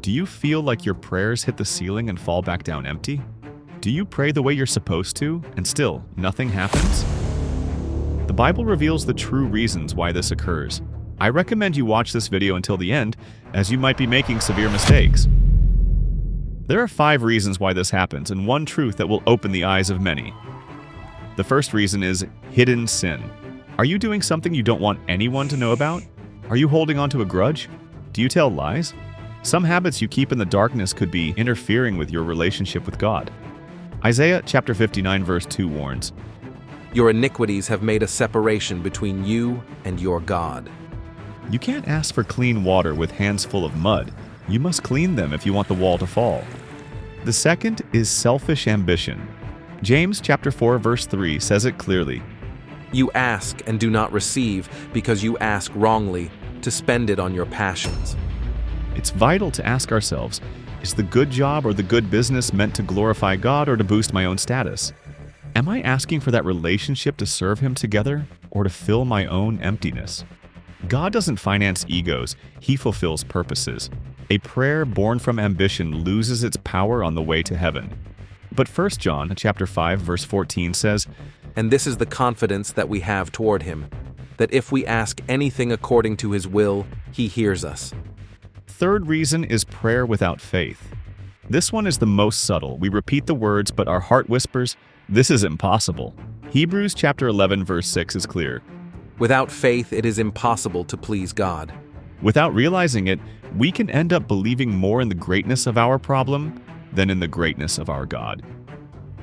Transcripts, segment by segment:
Do you feel like your prayers hit the ceiling and fall back down empty? Do you pray the way you're supposed to, and still nothing happens? The Bible reveals the true reasons why this occurs. I recommend you watch this video until the end, as you might be making severe mistakes. There are 5 reasons why this happens, and one truth that will open the eyes of many. The first reason is hidden sin. Are you doing something you don't want anyone to know about? Are you holding on to a grudge? Do you tell lies? Some habits you keep in the darkness could be interfering with your relationship with God. Isaiah chapter 59 verse 2 warns, "Your iniquities have made a separation between you and your God." you can't ask for clean water with hands full of mud. You must clean them if you want the wall to fall. The second is selfish ambition. James chapter 4 verse 3 says it clearly. You ask and do not receive because you ask wrongly to spend it on your passions. It's vital to ask ourselves, is the good job or the good business meant to glorify God or to boost my own status? Am I asking for that relationship to serve Him together or to fill my own emptiness? God doesn't finance egos, He fulfills purposes. A prayer born from ambition loses its power on the way to heaven. But 1 John chapter 5 verse 14 says, And this is the confidence that we have toward Him, that if we ask anything according to His will, He hears us. Third reason is prayer without faith. This one is the most subtle. We repeat the words, but our heart whispers, this is impossible. Hebrews chapter 11 verse 6 is clear. Without faith, it is impossible to please God. Without realizing it, we can end up believing more in the greatness of our problem than in the greatness of our God.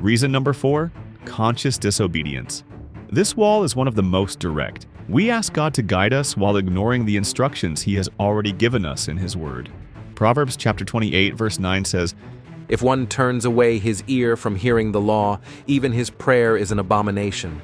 Reason number 4, conscious disobedience. This wall is one of the most direct. We ask God to guide us while ignoring the instructions He has already given us in His Word. Proverbs chapter 28 verse 9 says, If one turns away his ear from hearing the law, even his prayer is an abomination.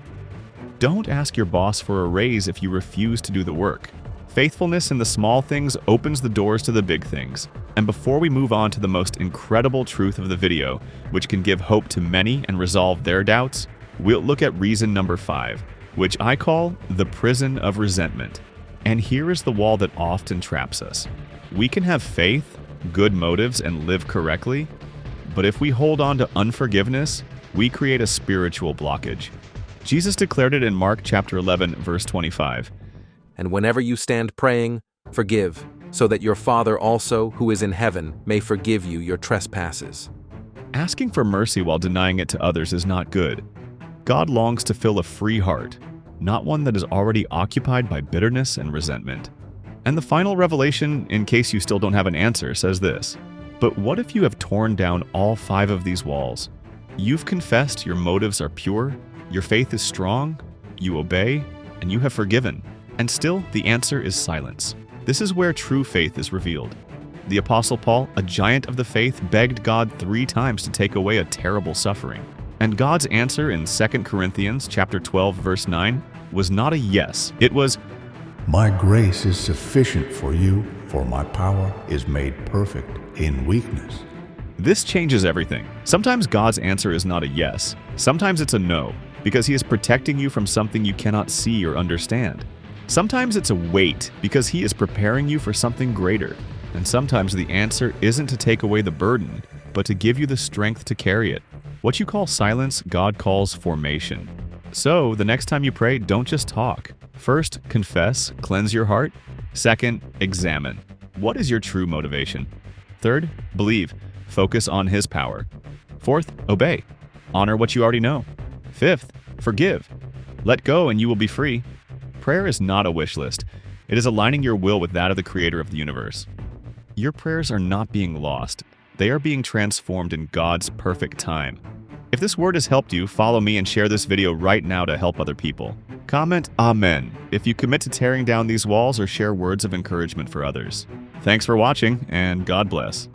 Don't ask your boss for a raise if you refuse to do the work. Faithfulness in the small things opens the doors to the big things. And before we move on to the most incredible truth of the video, which can give hope to many and resolve their doubts, we'll look at reason number 5, which I call the prison of resentment. And here is the wall that often traps us. We can have faith, good motives, and live correctly, but if we hold on to unforgiveness, we create a spiritual blockage. Jesus declared it in Mark chapter 11, verse 25. And whenever you stand praying, forgive, so that your Father also, who is in heaven, may forgive you your trespasses. Asking for mercy while denying it to others is not good. God longs to fill a free heart, not one that is already occupied by bitterness and resentment. And the final revelation, in case you still don't have an answer, says this. But what if you have torn down all 5 of these walls? You've confessed your motives are pure, your faith is strong, you obey, and you have forgiven. And still, the answer is silence. This is where true faith is revealed. The Apostle Paul, a giant of the faith, begged God 3 times to take away a terrible suffering. And God's answer in 2 Corinthians chapter 12, verse 9, was not a yes. It was, My grace is sufficient for you, for my power is made perfect in weakness. This changes everything. Sometimes God's answer is not a yes. Sometimes it's a no, because He is protecting you from something you cannot see or understand. Sometimes it's a wait, because He is preparing you for something greater. And sometimes the answer isn't to take away the burden, but to give you the strength to carry it. What you call silence, God calls formation. So, the next time you pray, don't just talk. First, confess, cleanse your heart. Second, examine. What is your true motivation? Third, believe, focus on His power. Fourth, obey, honor what you already know. Fifth, forgive, let go and you will be free. Prayer is not a wish list. It is aligning your will with that of the Creator of the universe. Your prayers are not being lost. They are being transformed in God's perfect time. If this word has helped you, follow me and share this video right now to help other people. Comment Amen if you commit to tearing down these walls or share words of encouragement for others. Thanks for watching, and God bless.